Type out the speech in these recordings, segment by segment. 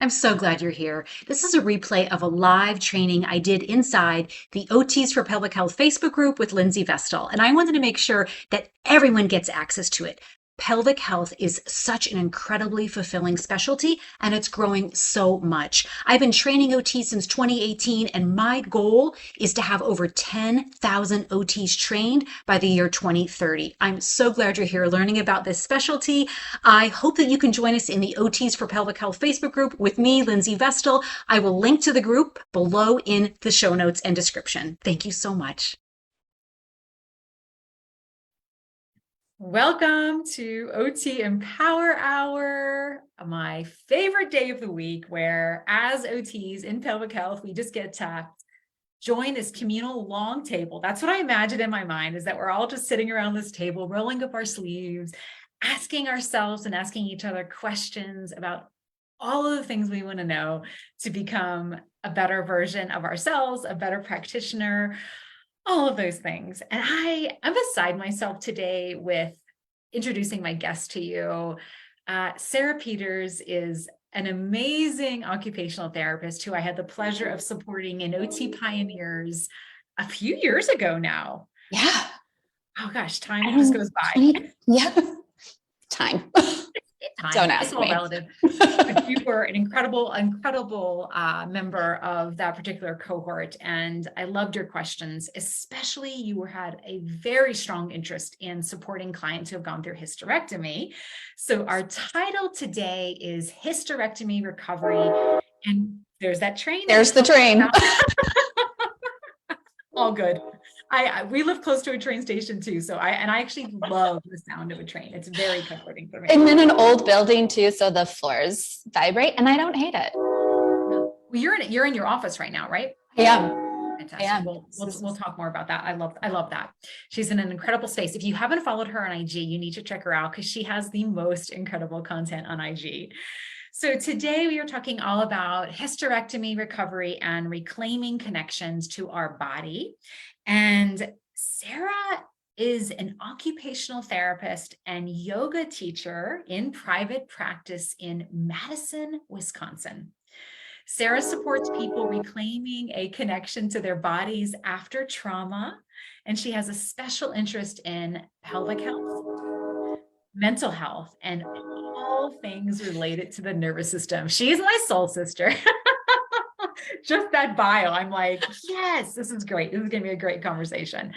I'm so glad you're here. This is a replay of a live training I did inside the OTs for Pelvic Health Facebook group with Lindsey Vestal, and I wanted to make sure that everyone gets access to it. Pelvic health is such an incredibly fulfilling specialty, and it's growing so much. I've been training OT since 2018, and my goal is to have over 10,000 OTs trained by the year 2030. I'm so glad you're here learning about this specialty. I hope that you can join us in the OTs for Pelvic Health Facebook group with me, Lindsey Vestal. I will link to the group below in the show notes and description. Thank you so much. Welcome to OT Empower Hour, my favorite day of the week, where as OTs in pelvic health, we just get to join this communal long table. That's what I imagine in my mind, is that we're all just sitting around this table, rolling up our sleeves, asking ourselves and asking each other questions about all of the things we want to know to become a better version of ourselves, a better practitioner, all of those things. And I'm beside myself today with introducing my guest to you. Sarah Peters is an amazing occupational therapist who I had the pleasure of supporting in OT Pioneers a few years ago now. Yeah. Oh gosh, time just goes by. Yeah. Time. Don't ask It's all me. relative. But you were an incredible member of that particular cohort, and I loved your questions. Especially, you had a very strong interest in supporting clients who have gone through hysterectomy. So our title today is Hysterectomy Recovery, and there's that train. There's the train. All good. We live close to a train station too, so I actually love the sound of a train. It's very comforting for me. I'm in an old building too, so the floors vibrate, and I don't hate it. Well, you're in your office right now, right? I am. Fantastic. I am. We'll talk more about that. I love that. She's in an incredible space. If you haven't followed her on IG, you need to check her out because she has the most incredible content on IG. So today we are talking all about hysterectomy recovery and reclaiming connections to our body. And Sarah is an occupational therapist and yoga teacher in private practice in Madison, Wisconsin. Sarah supports people reclaiming a connection to their bodies after trauma, and she has a special interest in pelvic health, mental health, and all things related to the nervous system. She's my soul sister. Just that bio, I'm like, yes, this is great. This is going to be a great conversation.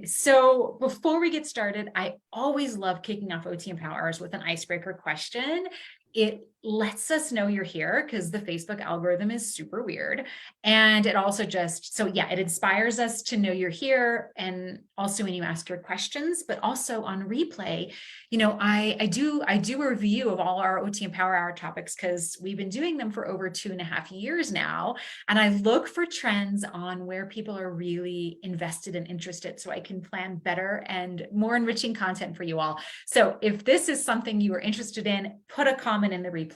So before we get started, I always love kicking off OT Empower Hours with an icebreaker question. It lets us know you're here because the Facebook algorithm is super weird. And it also it inspires us to know you're here. And also when you ask your questions, but also on replay, I do a review of all our OT Empower Hour topics because we've been doing them for over 2.5 years now. And I look for trends on where people are really invested and interested so I can plan better and more enriching content for you all. So if this is something you are interested in, put a comment in the replay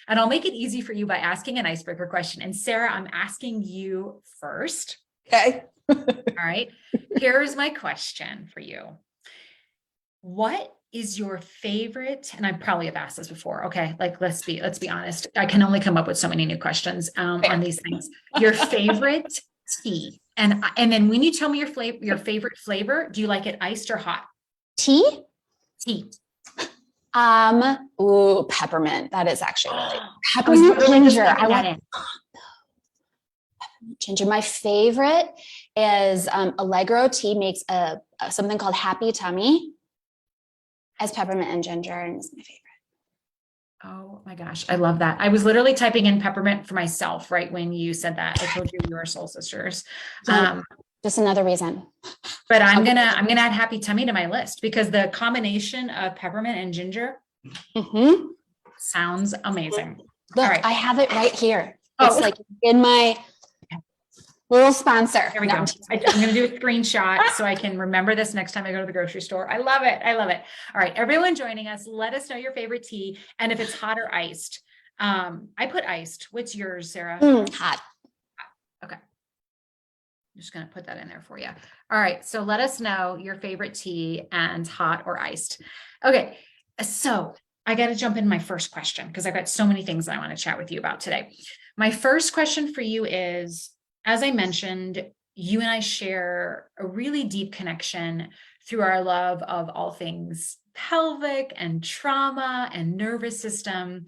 and I'll make it easy for you by asking an icebreaker question. And Sarah, I'm asking you first. Okay. All right. Here's my question for you. What is your favorite, and I probably have asked this before, okay, like let's be honest. I can only come up with so many new questions on these things. Your favorite tea. And then when you tell me your favorite flavor, do you like it iced or hot? Tea? Tea. Peppermint. That is actually really peppermint ginger. I want peppermint ginger. My favorite is Allegro tea makes something called Happy Tummy as peppermint and ginger, and it's my favorite. Oh my gosh, I love that. I was literally typing in peppermint for myself right when you said that. I told you we were soul sisters. Just another reason. But I'm gonna add Happy Tummy to my list because the combination of peppermint and ginger sounds amazing. Look, all right. I have it right here. It's like in my little sponsor. There we go. I'm going to do a screenshot so I can remember this next time I go to the grocery store. I love it. All right, everyone joining us, let us know your favorite tea and if it's hot or iced. I put iced. What's yours, Sarah? Hot. Okay. I'm just going to put that in there for you. All right. So let us know your favorite tea and hot or iced. Okay. So I got to jump in my first question because I've got so many things I want to chat with you about today. My first question for you is, as I mentioned, you and I share a really deep connection through our love of all things pelvic and trauma and nervous system.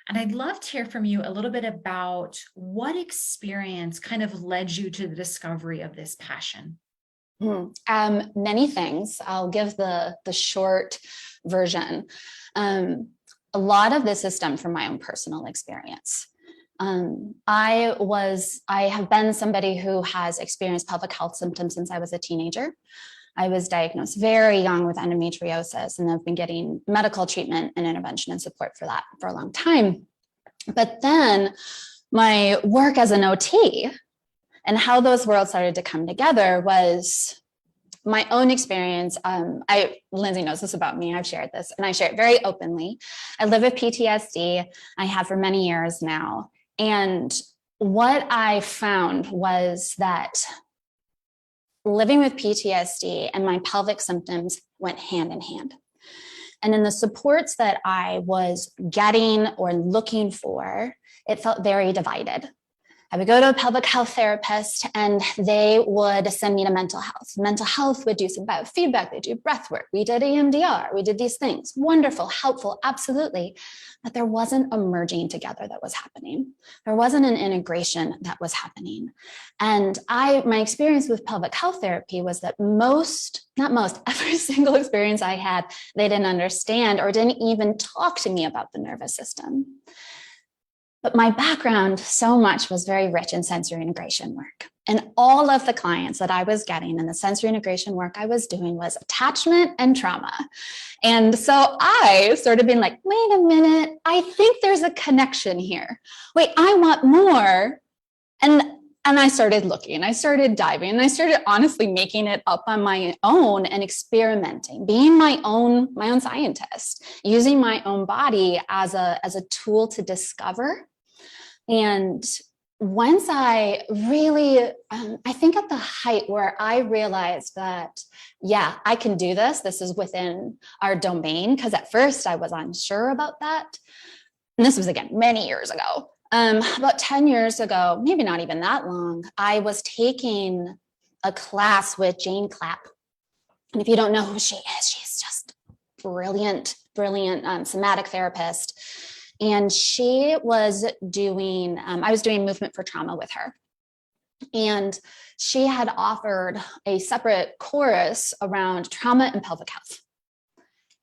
And I'd love to hear from you a little bit about what experience kind of led you to the discovery of this passion. Many things. I'll give the short version. A lot of this is stemmed from my own personal experience. I have been somebody who has experienced pelvic health symptoms since I was a teenager. I was diagnosed very young with endometriosis, and I've been getting medical treatment and intervention and support for that for a long time. But then my work as an OT and how those worlds started to come together was my own experience. Lindsey knows this about me. I've shared this, and I share it very openly. I live with PTSD. I have for many years now. And what I found was that living with PTSD and my pelvic symptoms went hand in hand. And in the supports that I was getting or looking for, it felt very divided. I would go to a pelvic health therapist and they would send me to mental health. Mental health would do some biofeedback, they do breath work. We did EMDR, we did these things. Wonderful, helpful, absolutely. But there wasn't a merging together that was happening. There wasn't an integration that was happening. And my experience with pelvic health therapy was that every single experience I had, they didn't understand or didn't even talk to me about the nervous system. But my background so much was very rich in sensory integration work. And all of the clients that I was getting in the sensory integration work I was doing was attachment and trauma. And so I started being like, wait a minute, I think there's a connection here. Wait, I want more. And I started looking, I started diving, and I started honestly making it up on my own and experimenting, being my own scientist, using my own body as a tool to discover. And once I really, I think at the height where I realized that, yeah, I can do this. This is within our domain. Because at first I was unsure about that. And this was, again, many years ago. About 10 years ago, maybe not even that long, I was taking a class with Jane Clapp. And if you don't know who she is, she's just brilliant somatic therapist. And she was doing, I was doing movement for trauma with her. And she had offered a separate course around trauma and pelvic health.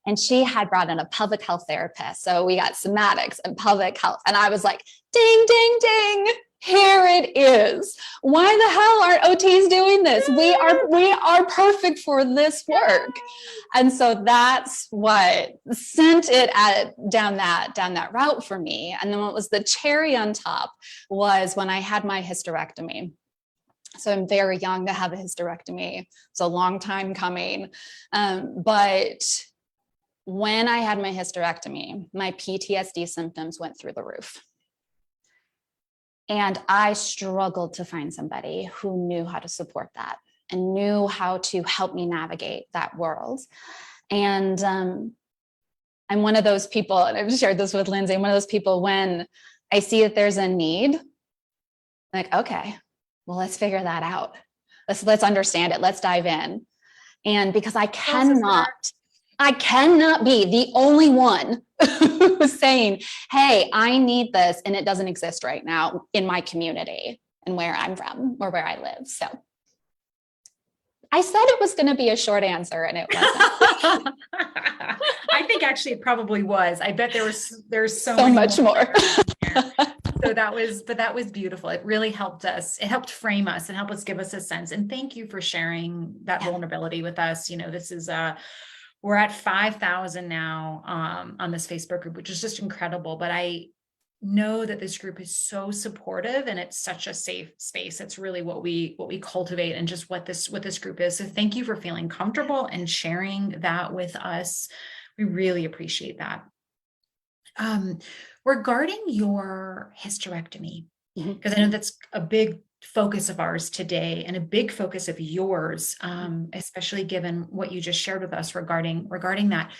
And she had brought in a pelvic health therapist. So we got somatics and pelvic health. And I was like, ding, ding, ding. Here it is. Why the hell aren't OTs doing this? We are perfect for this work. And so that's what sent it down that route for me. And then what was the cherry on top was when I had my hysterectomy. So I'm very young to have a hysterectomy. It's a long time coming. But when I had my hysterectomy, my PTSD symptoms went through the roof. And I struggled to find somebody who knew how to support that and knew how to help me navigate that world. And I'm one of those people, and I've shared this with Lindsey, I'm one of those people when I see that there's a need, like, okay, well, let's figure that out. Let's understand it. Let's dive in. And because I cannot be the only one who's saying, hey, I need this, and it doesn't exist right now in my community and where I'm from or where I live. So I said it was going to be a short answer, and it wasn't. I think actually it probably was. I bet there's so much more. So that was beautiful. It really helped us. It helped frame us and help us give us a sense. And thank you for sharing that vulnerability with us. You know, this is we're at 5,000 now on this Facebook group, which is just incredible. But I know that this group is so supportive and it's such a safe space. It's really what we cultivate and just what this group is. So thank you for feeling comfortable and sharing that with us. We really appreciate that. Regarding your hysterectomy, because I know that's a big focus of ours today and a big focus of yours, especially given what you just shared with us regarding that.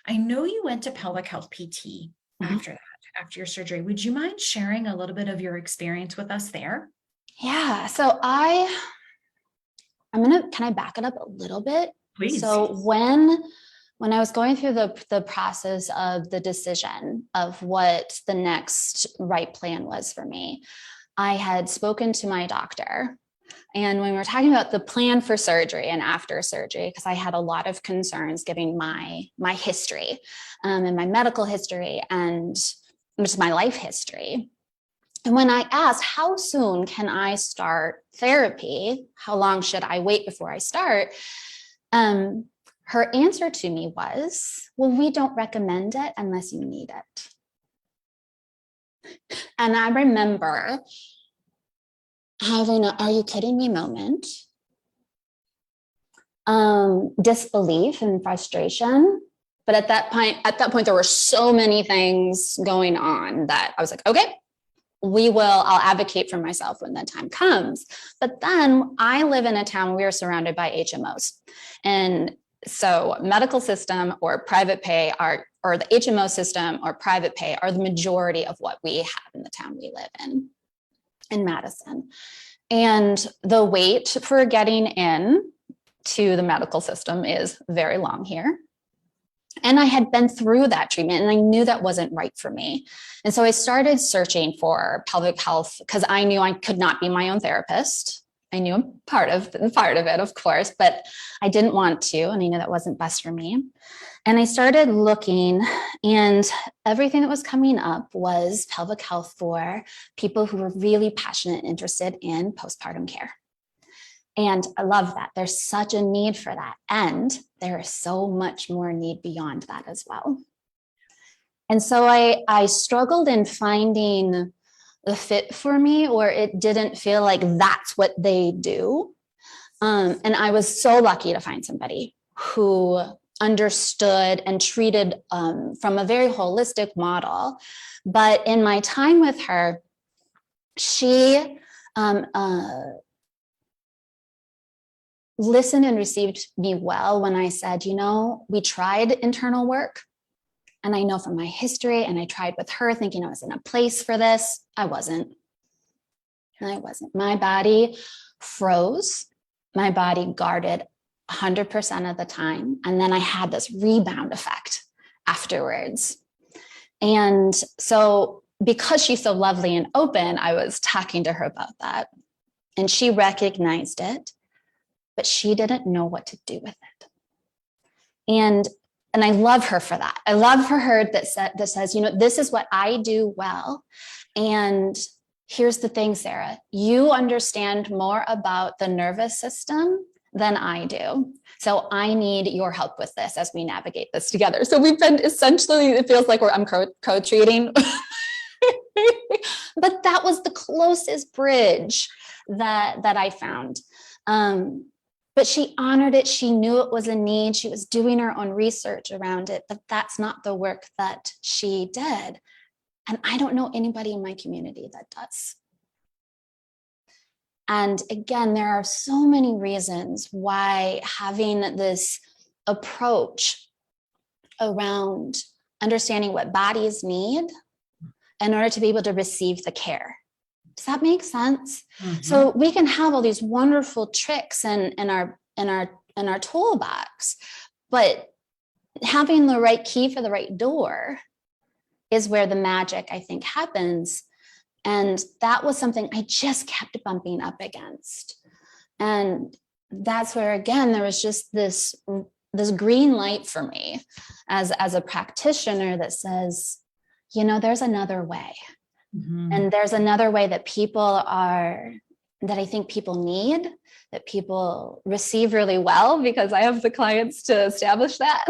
I know you went to pelvic health PT after that, after your surgery. Would you mind sharing a little bit of your experience with us there? Yeah. So can I back it up a little bit? Please. So when I was going through the process of the decision of what the next right plan was for me, I had spoken to my doctor. And when we were talking about the plan for surgery and after surgery, because I had a lot of concerns given my history and my medical history and just my life history. And when I asked, how soon can I start therapy? How long should I wait before I start? Her answer to me was, well, we don't recommend it unless you need it. And I remember having a, are you kidding me moment, disbelief and frustration. But at that point, there were so many things going on that I was like, okay, I'll advocate for myself when that time comes. But then I live in a town where we are surrounded by HMOs. And so medical system or private pay or the HMO system or private pay are the majority of what we have in the town we live in Madison. And the wait for getting in to the medical system is very long here. And I had been through that treatment and I knew that wasn't right for me. And so I started searching for pelvic health because I knew I could not be my own therapist. I knew I'm part of it, of course, but I didn't want to, and I knew that wasn't best for me. And I started looking, and everything that was coming up was pelvic health for people who were really passionate and interested in postpartum care. And I love that. There's such a need for that. And there is so much more need beyond that as well. And so I struggled in finding the fit for me, or it didn't feel like that's what they do. And I was so lucky to find somebody who understood and treated from a very holistic model. But in my time with her, she listened and received me well when I said, we tried internal work. And I know from my history, and I tried with her thinking I was in a place for this. I wasn't. My body froze. My body guarded 100% of the time. And then I had this rebound effect afterwards. And so because she's so lovely and open, I was talking to her about that. And she recognized it, but she didn't know what to do with it. And I love her for that. I love for her that says, this is what I do well. And here's the thing, Sarah, you understand more about the nervous system than I do. So I need your help with this as we navigate this together. So we've been essentially, it feels like I'm co-treating, but that was the closest bridge that I found. But she honored it. She knew it was a need. She was doing her own research around it, but that's not the work that she did. And I don't know anybody in my community that does. And again, there are so many reasons why having this approach around understanding what bodies need in order to be able to receive the care. Does that make sense? Mm-hmm. So we can have all these wonderful tricks in our toolbox, but having the right key for the right door is where the magic, I think, happens. And that was something I just kept bumping up against. And that's where, again, there was just this green light for me as a practitioner that says, there's another way. Mm-hmm. And there's another way that I think people need, that people receive really well, because I have the clients to establish that.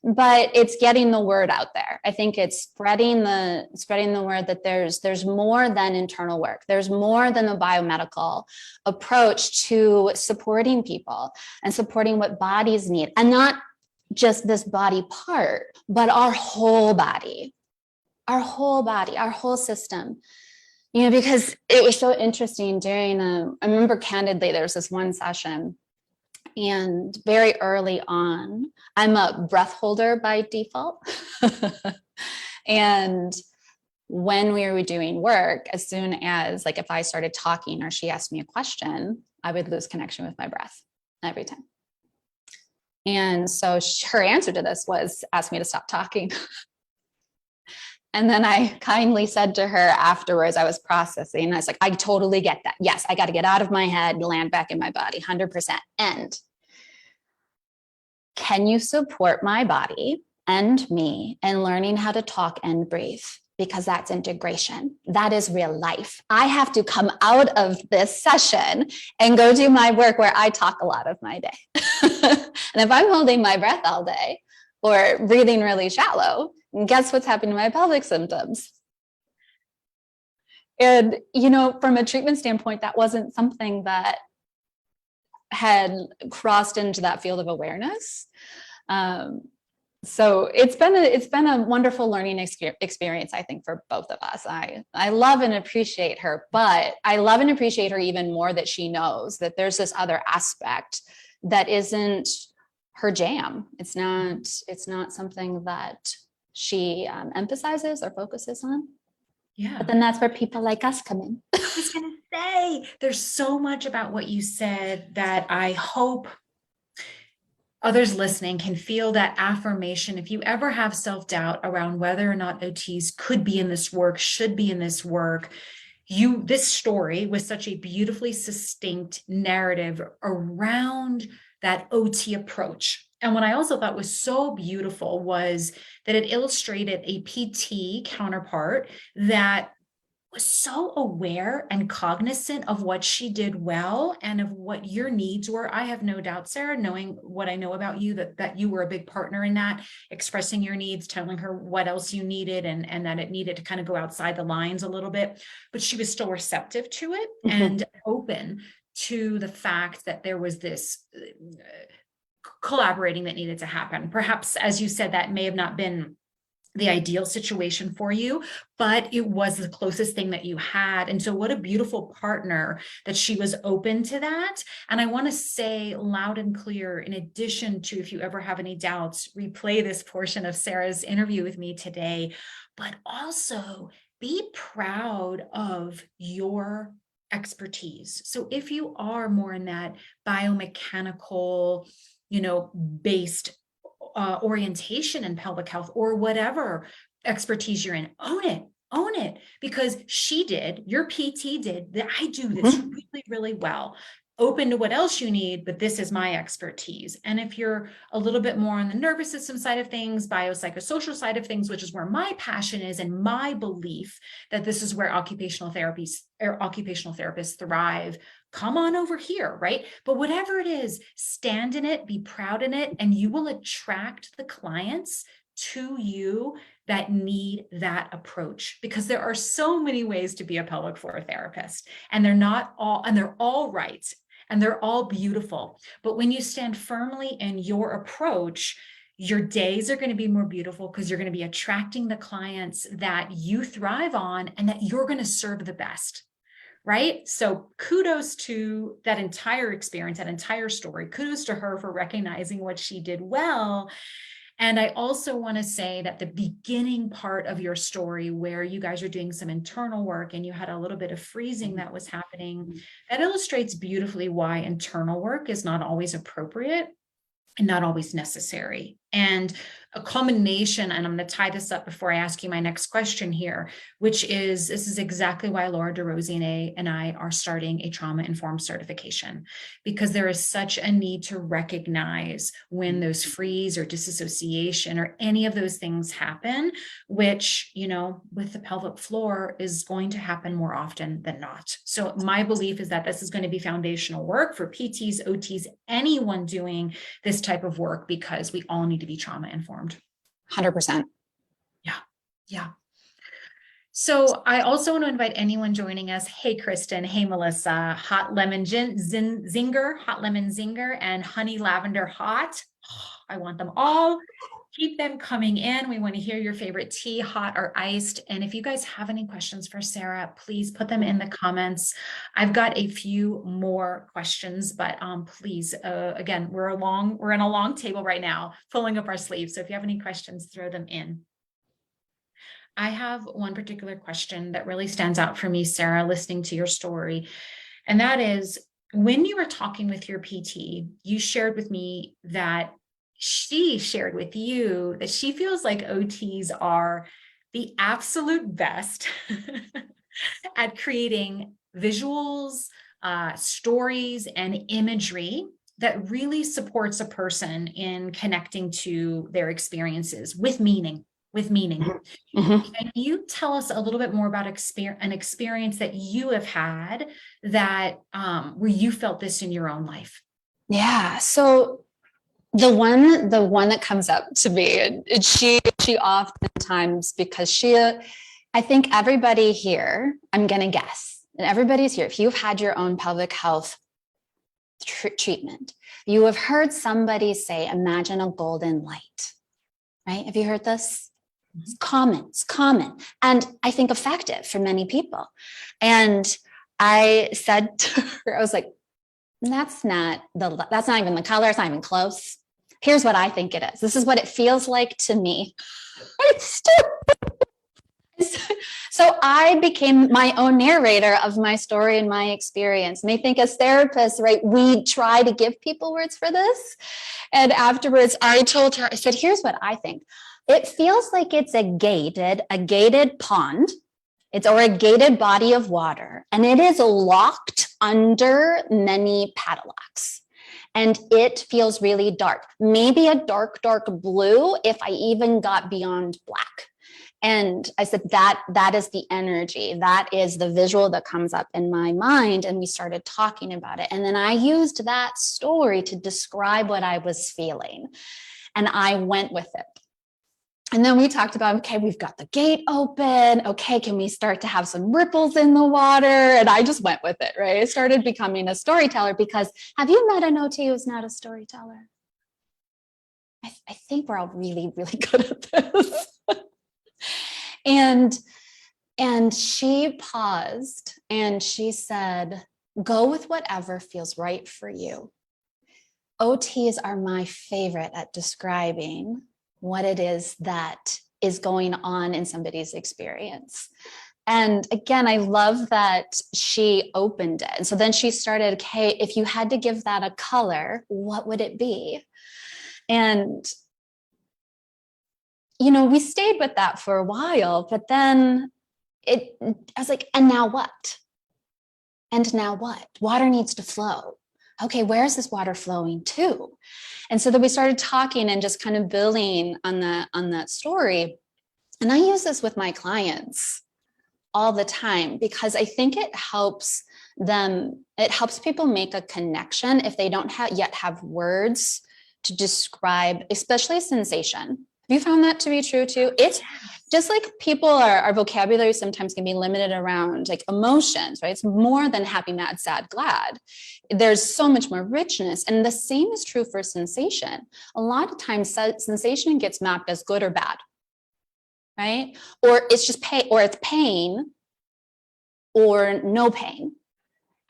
But it's getting the word out there. I think it's spreading the word that there's more than internal work. There's more than the biomedical approach to supporting people and supporting what bodies need, and not just this body part, but our whole body. Our whole system, because it was so interesting I remember candidly, there was this one session And very early on, I'm a breath holder by default. And when we were doing work, as soon as, like, if I started talking or she asked me a question, I would lose connection with my breath every time. And so her answer to this was ask me to stop talking. And then I kindly said to her afterwards, I was processing, I was like, I totally get that. Yes, I got to get out of my head, land back in my body, 100%. And can you support my body and me in learning how to talk and breathe? Because that's integration. That is real life. I have to come out of this session and go do my work where I talk a lot of my day. And if I'm holding my breath all day or breathing really shallow, guess what's happening to my pelvic symptoms? And, you know, from a treatment standpoint, that wasn't something that had crossed into that field of awareness. So it's been a wonderful learning experience, I think, for both of us. I love and appreciate her, but I love and appreciate her even more that she knows that there's this other aspect that isn't her jam. It's not something that she emphasizes or focuses on. Yeah. But then that's where people like us come in. I was going to say, there's so much about what you said that I hope others listening can feel that affirmation. If you ever have self-doubt around whether or not OTs could be in this work, should be in this work, this story was such a beautifully succinct narrative around that OT approach. And what I also thought was so beautiful was that it illustrated a PT counterpart that was so aware and cognizant of what she did well and of what your needs were. I have no doubt, Sarah, knowing what I know about you, that you were a big partner in that, expressing your needs, telling her what else you needed, and that it needed to kind of go outside the lines a little bit, but she was still receptive to it and open to the fact that there was this collaborating that needed to happen. Perhaps, as you said, that may have not been the ideal situation for you, but it was the closest thing that you had. And so what a beautiful partner that she was open to that. And I want to say loud and clear, in addition to, if you ever have any doubts, replay this portion of Sarah's interview with me today, but also be proud of your expertise. So if you are more in that biomechanical, based orientation in pelvic health, or whatever expertise you're in, own it, because she did, your PT did, that I do this really, really well. Open to what else you need, but this is my expertise. And if you're a little bit more on the nervous system side of things, biopsychosocial side of things, which is where my passion is, and my belief that this is where occupational therapists thrive, come on over here, right? But whatever it is, stand in it, be proud in it, and you will attract the clients to you that need that approach, because there are so many ways to be a pelvic floor therapist, and they're all right, and they're all beautiful. But when you stand firmly in your approach, your days are going to be more beautiful, because you're going to be attracting the clients that you thrive on and that you're going to serve the best. Right? So kudos to that entire experience, that entire story. Kudos to her for recognizing what she did well. And I also want to say that the beginning part of your story, where you guys are doing some internal work and you had a little bit of freezing that was happening, that illustrates beautifully why internal work is not always appropriate and not always necessary. And a combination, and I'm going to tie this up before I ask you my next question here, which is, this is exactly why Laura DeRosier and I are starting a trauma-informed certification, because there is such a need to recognize when those freeze or disassociation or any of those things happen, which, with the pelvic floor is going to happen more often than not. So my belief is that this is going to be foundational work for PTs, OTs, anyone doing this type of work, because we all need to be trauma informed. 100%. Yeah. So I also want to invite anyone joining us. Hey, Kristen. Hey, Melissa. Hot lemon zinger, hot lemon zinger, and honey lavender hot. I want them all Keep them coming in. We want to hear your favorite tea, hot or iced. And if you guys have any questions for Sarah, please put them in the comments. I've got a few more questions, but please, again, we're in a long table right now, pulling up our sleeves. So if you have any questions, throw them in. I have one particular question that really stands out for me, Sarah, listening to your story. And that is, when you were talking with your PT, you shared with me that she shared with you that she feels like OTs are the absolute best at creating visuals, stories, and imagery that really supports a person in connecting to their experiences with meaning. Mm-hmm. Can you tell us a little bit more about an experience that you have had that where you felt this in your own life? Yeah. So the one that comes up to me, and she oftentimes, because I think everybody here, I'm going to guess, and everybody's here, if you've had your own pelvic health treatment, you have heard somebody say, imagine a golden light, right? Have you heard this? It's common, and I think effective for many people. And I said to her, I was like, that's not even the color. It's not even close. Here's what I think it is. This is what it feels like to me. So I became my own narrator of my story and my experience. And I think as therapists, right, we try to give people words for this. And afterwards, I told her, I said, here's what I think. It feels like it's a gated pond. Or a gated body of water, and it is locked under many padlocks. And it feels really dark, maybe a dark blue if I even got beyond black. And I said, that is the energy. That is the visual that comes up in my mind. And we started talking about it. And then I used that story to describe what I was feeling. And I went with it. And then we talked about, okay, we've got the gate open. Okay, can we start to have some ripples in the water? And I just went with it, right? I started becoming a storyteller, because have you met an OT who's not a storyteller? I think we're all really, really good at this. And she paused and she said, go with whatever feels right for you. OTs are my favorite at describing what it is that is going on in somebody's experience. And again, I love that she opened it. And so then she started, okay, if you had to give that a color, what would it be? And, we stayed with that for a while, but then I was like, and now what? And now what? Water needs to flow. Okay, where is this water flowing to? And so then we started talking and just kind of building on that story. And I use this with my clients all the time, because I think it helps people make a connection if they don't yet have words to describe, especially sensation. Have you found that to be true too? It's just like our vocabulary sometimes can be limited around like emotions, right? It's more than happy, mad, sad, glad. There's so much more richness. And the same is true for sensation. A lot of times sensation gets mapped as good or bad, right? Or it's just pain, or it's pain or no pain.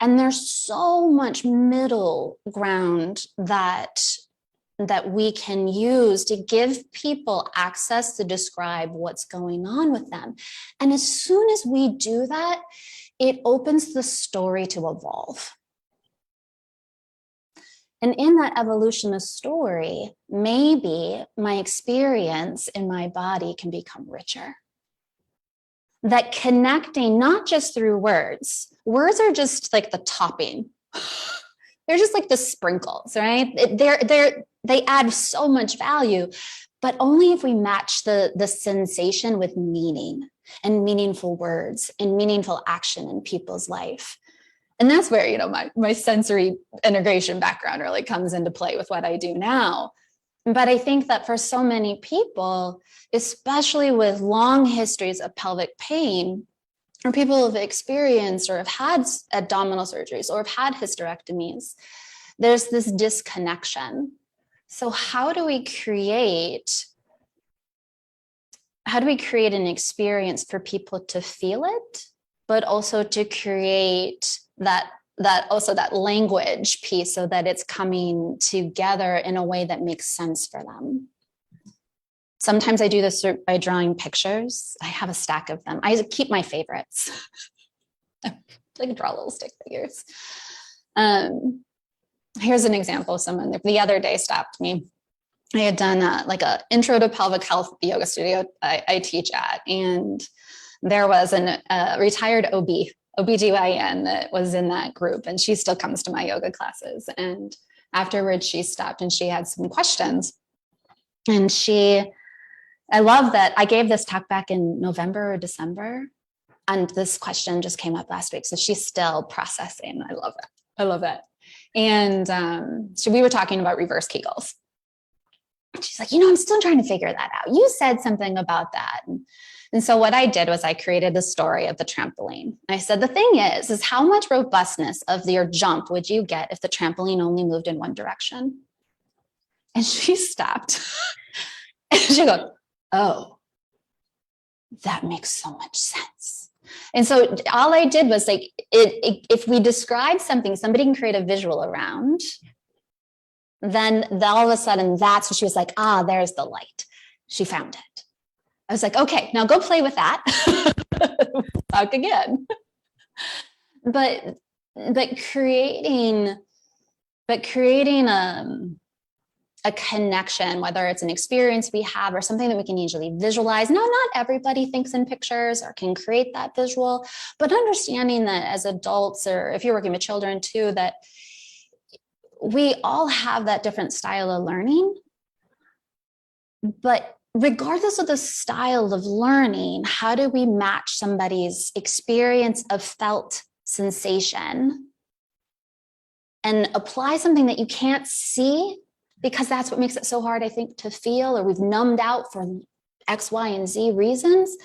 And there's so much middle ground that we can use to give people access to describe what's going on with them. And as soon as we do that, it opens the story to evolve. And in that evolution of story, maybe my experience in my body can become richer. That connecting, not just through words are just like the topping. They're just like the sprinkles, right? They add so much value, but only if we match the sensation with meaning and meaningful words and meaningful action in people's life. And that's where, my sensory integration background really comes into play with what I do now. But I think that for so many people, especially with long histories of pelvic pain, or people who have experienced or have had abdominal surgeries or have had hysterectomies, there's this disconnection. So how do we create how do we create an experience for people to feel it, but also to create that language piece so that it's coming together in a way that makes sense for them. Sometimes I do this by drawing pictures. I have a stack of them. I keep my favorites. I can draw little stick figures. Here's an example of someone that the other day stopped me. I had done like a intro to pelvic health yoga studio I teach at, and there was a retired OBGYN that was in that group, and she still comes to my yoga classes. And afterwards she stopped and she had some questions. And I love that I gave this talk back in November or December, and this question just came up last week. So she's still processing. I love it. I love it. And so we were talking about reverse Kegels. She's like, I'm still trying to figure that out. You said something about that. And so what I did was I created the story of the trampoline. I said, the thing is how much robustness of your jump would you get if the trampoline only moved in one direction? And she stopped. And she goes, oh, that makes so much sense. And so all I did was like, if we describe something, somebody can create a visual around, then all of a sudden that's what she was like, there's the light. She found it. I was like, okay, now go play with that. Talk again. But creating a connection, whether it's an experience we have or something that we can easily visualize. Now, not everybody thinks in pictures or can create that visual, but understanding that as adults, or if you're working with children too, that we all have that different style of learning. But regardless of the style of learning, how do we match somebody's experience of felt sensation and apply something that you can't see? Because that's what makes it so hard, I think, to feel, or we've numbed out for X, Y, and Z reasons.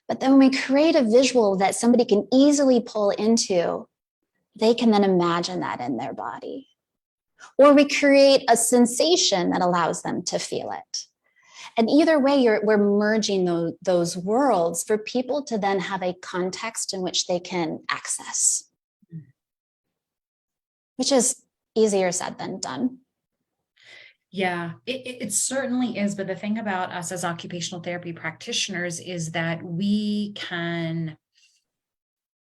But then when we create a visual that somebody can easily pull into, they can then imagine that in their body. Or we create a sensation that allows them to feel it. And either way, we're merging those worlds for people to then have a context in which they can access, which is easier said than done. Yeah, it certainly is. But the thing about us as occupational therapy practitioners is that we can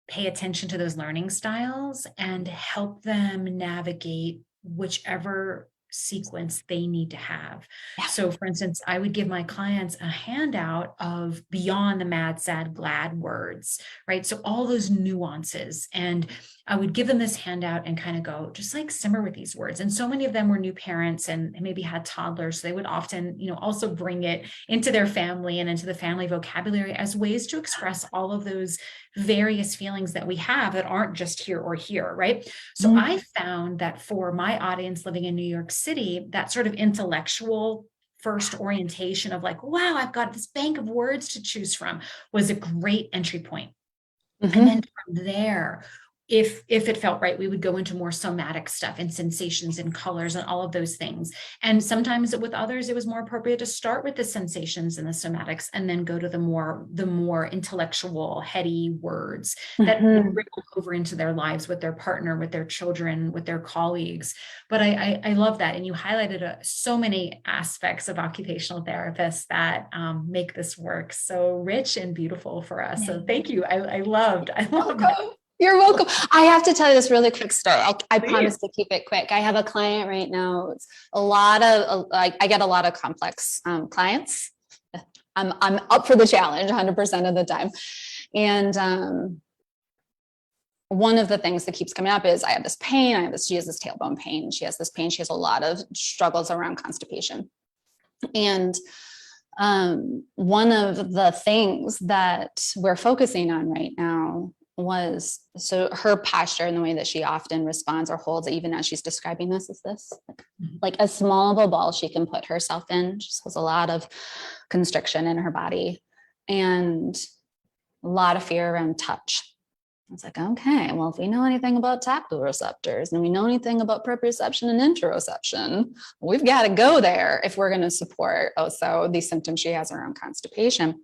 pay attention to those learning styles and help them navigate whichever sequence they need to have. Yeah. So for instance, I would give my clients a handout of beyond the mad, sad, glad words, right? So all those nuances, and I would give them this handout and kind of go, just like simmer with these words. And so many of them were new parents and maybe had toddlers. So they would often, also bring it into their family and into the family vocabulary as ways to express all of those various feelings that we have that aren't just here or here, right? So I found that for my audience living in New York City, that sort of intellectual first orientation of like, wow, I've got this bank of words to choose from was a great entry point. And then from there, if it felt right, we would go into more somatic stuff and sensations and colors and all of those things. And sometimes with others, it was more appropriate to start with the sensations and the somatics and then go to the more intellectual, heady words that would ripple over into their lives with their partner, with their children, with their colleagues. But I love that. And you highlighted so many aspects of occupational therapists that make this work so rich and beautiful for us. So thank you. I loved that. You're welcome. I have to tell you this really quick story. I promise to keep it quick. I have a client right now. It's I get a lot of complex clients. I'm up for the challenge 100% of the time. And one of the things that keeps coming up is I have this pain. She has this tailbone pain. She has this pain. She has a lot of struggles around constipation. And one of the things that we're focusing on right now was, so her posture and the way that she often responds or holds, even as she's describing this, is this like as small of a ball she can put herself in. She has a lot of constriction in her body and a lot of fear around touch. I was like, okay, well, if we know anything about tactile receptors and we know anything about proprioception and interoception, we've got to go there if we're going to support also these symptoms she has around constipation.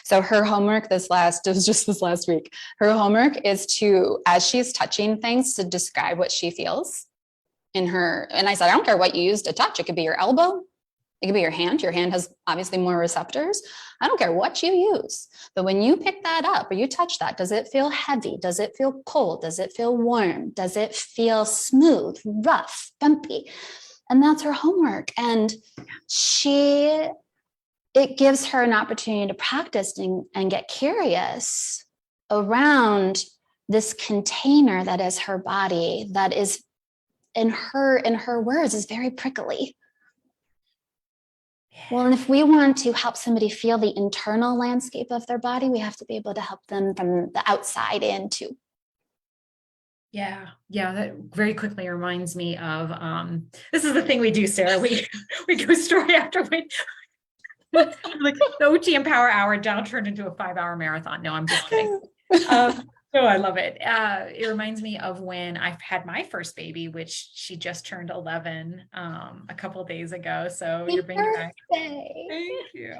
So her homework it was just this last week, her homework is to, as she's touching things, to describe what she feels in her. And I said, I don't care what you use to touch. It could be your elbow. It could be your hand. Your hand has obviously more receptors. I don't care what you use. But when you pick that up or you touch that, does it feel heavy? Does it feel cold? Does it feel warm? Does it feel smooth, rough, bumpy? And that's her homework. And it gives her an opportunity to practice and get curious around this container that is her body, that is in her words is very prickly. Well, and if we want to help somebody feel the internal landscape of their body, we have to be able to help them from the outside in too. Yeah. That very quickly reminds me of, this is the thing we do, Sarah. We go story after we, like the OT Empower Hour now turned into a 5-hour marathon. No, I'm just kidding. No, I love it. It reminds me of when I had my first baby, which she just turned 11 a couple of days ago. So you're bringing back. Thank you.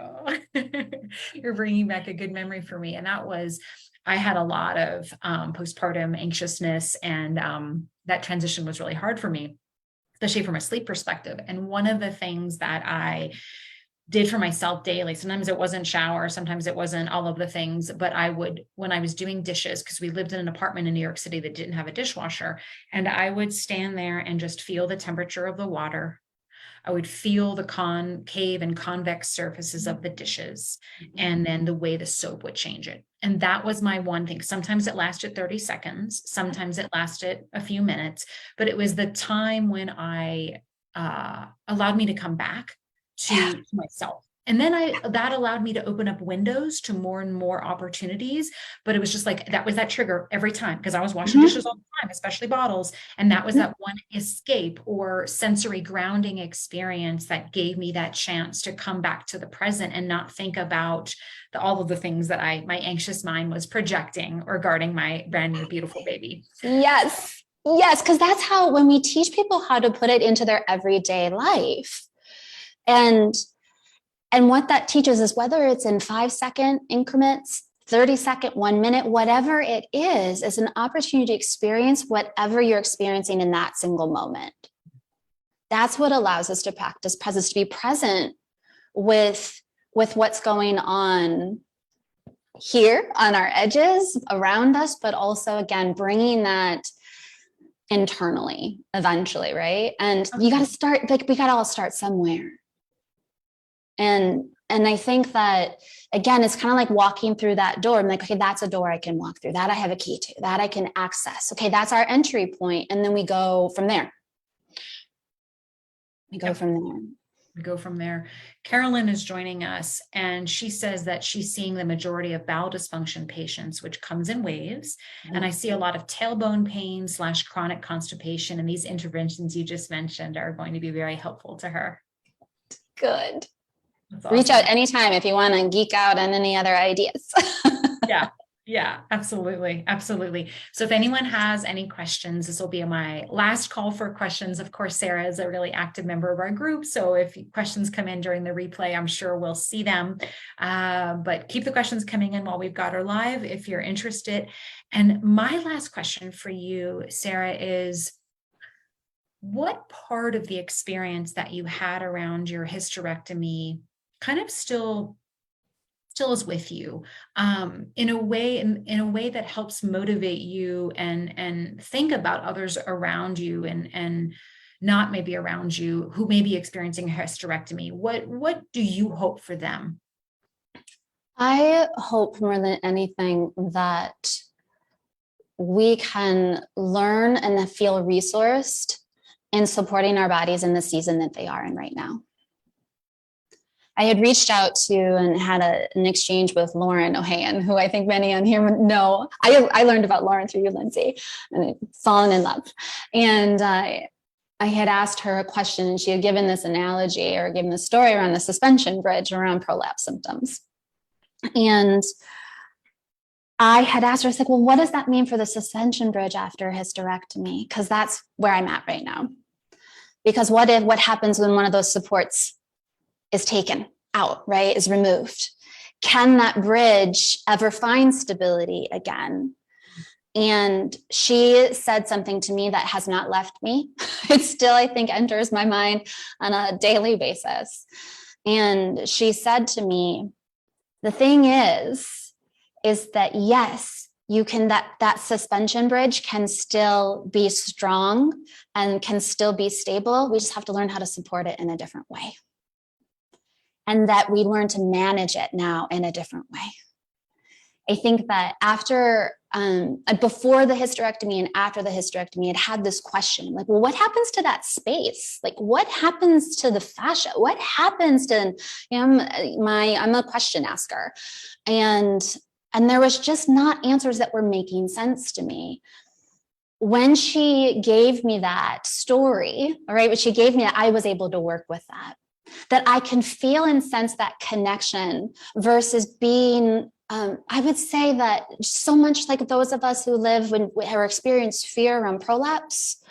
You're bringing back a good memory for me, and that was I had a lot of postpartum anxiousness, and that transition was really hard for me, especially from a sleep perspective. And one of the things that I did for myself daily. Sometimes it wasn't shower, sometimes it wasn't all of the things, but I would, when I was doing dishes, because we lived in an apartment in New York City that didn't have a dishwasher, and I would stand there and just feel the temperature of the water. I would feel the concave and convex surfaces of the dishes, and then the way the soap would change it. And that was my one thing. Sometimes it lasted 30 seconds, sometimes it lasted a few minutes, but it was the time when I allowed me to come back to myself. And then that allowed me to open up windows to more and more opportunities. But it was just like, that was that trigger every time, because I was washing dishes all the time, especially bottles. And that was that one escape or sensory grounding experience that gave me that chance to come back to the present and not think about all of the things that my anxious mind was projecting regarding my brand new, beautiful baby. Yes. Because that's how, when we teach people how to put it into their everyday life, and what that teaches is, whether it's in 5-second increments, 30-second, 1 minute, whatever it is an opportunity to experience whatever you're experiencing in that single moment. That's what allows us to practice presence, to be present with what's going on here on our edges around us, but also, again, bringing that internally eventually, right? And you got to start, like, we got to all start somewhere. And I think that, again, it's kind of like walking through that door. I'm like, okay, that's a door I can walk through. That I have a key to. That I can access. Okay, that's our entry point. And then we go from there. We go from there. Carolyn is joining us, and she says that she's seeing the majority of bowel dysfunction patients, which comes in waves. And I see a lot of tailbone pain / chronic constipation. And these interventions you just mentioned are going to be very helpful to her. Good. Awesome. Reach out anytime if you want to geek out on any other ideas. Yeah, absolutely. So if anyone has any questions, this will be my last call for questions. Of course, Sarah is a really active member of our group, so if questions come in during the replay, I'm sure we'll see them. But keep the questions coming in while we've got her live if you're interested. And my last question for you, Sarah, is, what part of the experience that you had around your hysterectomy kind of still is with you in a way that helps motivate you and think about others around you and not maybe around you who may be experiencing a hysterectomy? What do you hope for them? I hope more than anything that we can learn and feel resourced in supporting our bodies in the season that they are in right now. I had reached out to and had an exchange with Lauren O'Hayan, who I think many on here know. I learned about Lauren through you, Lindsey, and I've fallen in love. And I had asked her a question, and she had given this analogy or given the story around the suspension bridge around prolapse symptoms. And I had asked her, I was like, well, what does that mean for the suspension bridge after hysterectomy? Because that's where I'm at right now. Because what happens when one of those supports is taken out, right, is removed? Can that bridge ever find stability again? And she said something to me that has not left me. It still, I think, enters my mind on a daily basis. And she said to me, the thing is that yes, you can, that suspension bridge can still be strong and can still be stable. We just have to learn how to support it in a different way. And that we learn to manage it now in a different way. I think that after, before the hysterectomy and after the hysterectomy, it had this question, like, well, what happens to that space? Like, what happens to the fascia? What happens to, I'm a question asker. And there was just not answers that were making sense to me. When she gave me that story, all right, when she gave me that, I was able to work with that I can feel and sense that connection versus being, I would say that so much like those of us who live or experience fear around prolapse,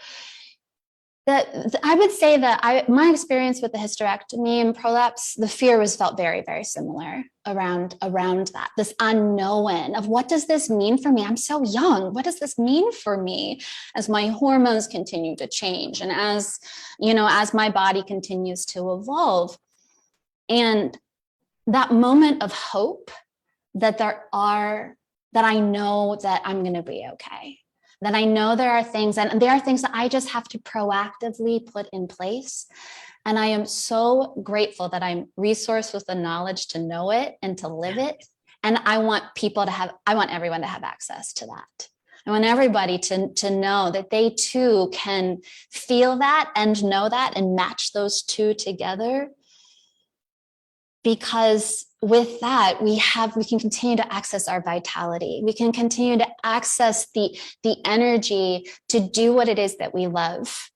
that I would say that my experience with the hysterectomy and prolapse, the fear was felt very, very similar around that, this unknown of what does this mean for me? I'm so young. What does this mean for me as my hormones continue to change and as my body continues to evolve? And that moment of hope that I know that I'm going to be okay. That I know there are things that I just have to proactively put in place. And I am so grateful that I'm resourced with the knowledge to know it and to live it. And I want everyone to have access to that. I want everybody to know that they too can feel that and know that and match those two together. Because with that, we can continue to access our vitality. We can continue to access the energy to do what it is that we love,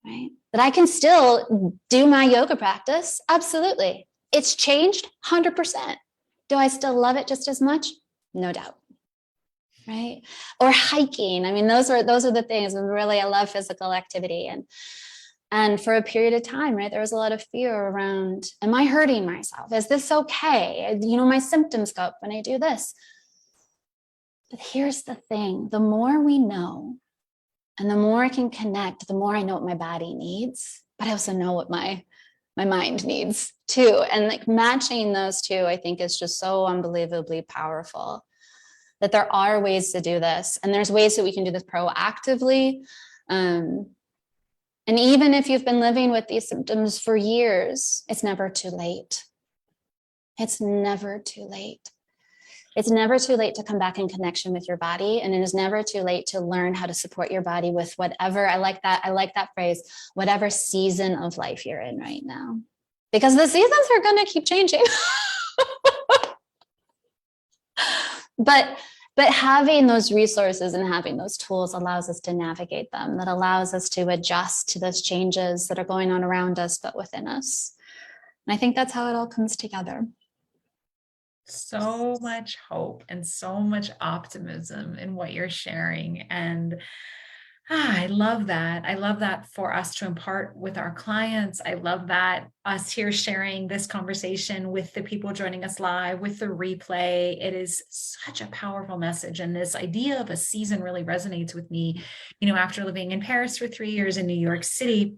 right? That I can still do my yoga practice. Absolutely. It's changed 100%. Do I still love it just as much? No doubt. Right? Or hiking. I mean, those are the things. Really, I love physical activity. And for a period of time, right, there was a lot of fear around, am I hurting myself? Is this okay? My symptoms go up when I do this. But here's the thing, the more we know and the more I can connect, the more I know what my body needs, but I also know what my mind needs too. And like matching those two, I think is just so unbelievably powerful, that there are ways to do this. And there's ways that we can do this proactively. And even if you've been living with these symptoms for years, it's never too late. It's never too late. It's never too late to come back in connection with your body. And it is never too late to learn how to support your body with whatever, I like that phrase, whatever season of life you're in right now. Because the seasons are going to keep changing. But having those resources and having those tools allows us to navigate them, that allows us to adjust to those changes that are going on around us, but within us. And I think that's how it all comes together. So much hope and so much optimism in what you're sharing. And I love that. I love that for us to impart with our clients. I love that us here sharing this conversation with the people joining us live, with the replay. It is such a powerful message. And this idea of a season really resonates with me. After living in Paris for 3 years in New York City,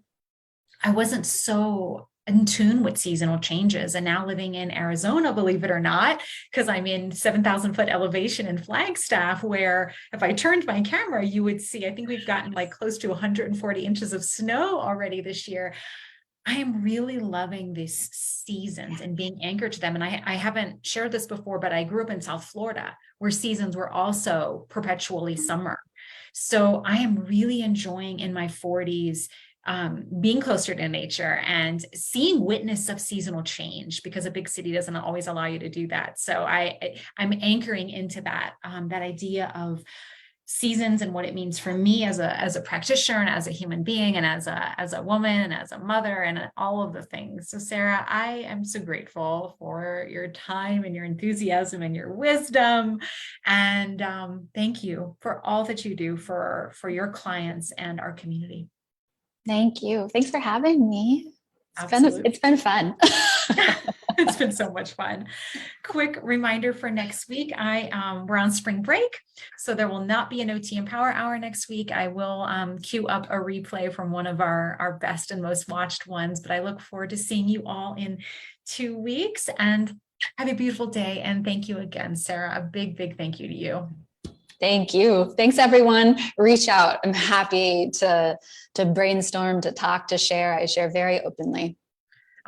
I wasn't so in tune with seasonal changes. And now living in Arizona, believe it or not, because I'm in 7,000 foot elevation in Flagstaff, where if I turned my camera, you would see, I think we've gotten like close to 140 inches of snow already this year. I am really loving these seasons and being anchored to them. And I haven't shared this before, but I grew up in South Florida, where seasons were also perpetually summer. So I am really enjoying in my 40s being closer to nature and seeing witness of seasonal change, because a big city doesn't always allow you to do that. So I'm anchoring into that idea of seasons and what it means for me as a practitioner and as a human being and as a woman and as a mother and all of the things. So Sarah, I am so grateful for your time and your enthusiasm and your wisdom. And thank you for all that you do for your clients and our community. Thank you. Thanks for having me. It's been fun. It's been so much fun. Quick reminder for next week. We're on spring break, so there will not be an OT and Power Hour next week. I will queue up a replay from one of our best and most watched ones, but I look forward to seeing you all in 2 weeks, and have a beautiful day. And thank you again, Sarah. A big, big thank you to you. Thank you. Thanks, everyone. Reach out. I'm happy to brainstorm, to talk, to share. I share very openly.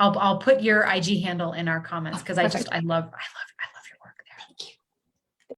I'll put your IG handle in our comments because I love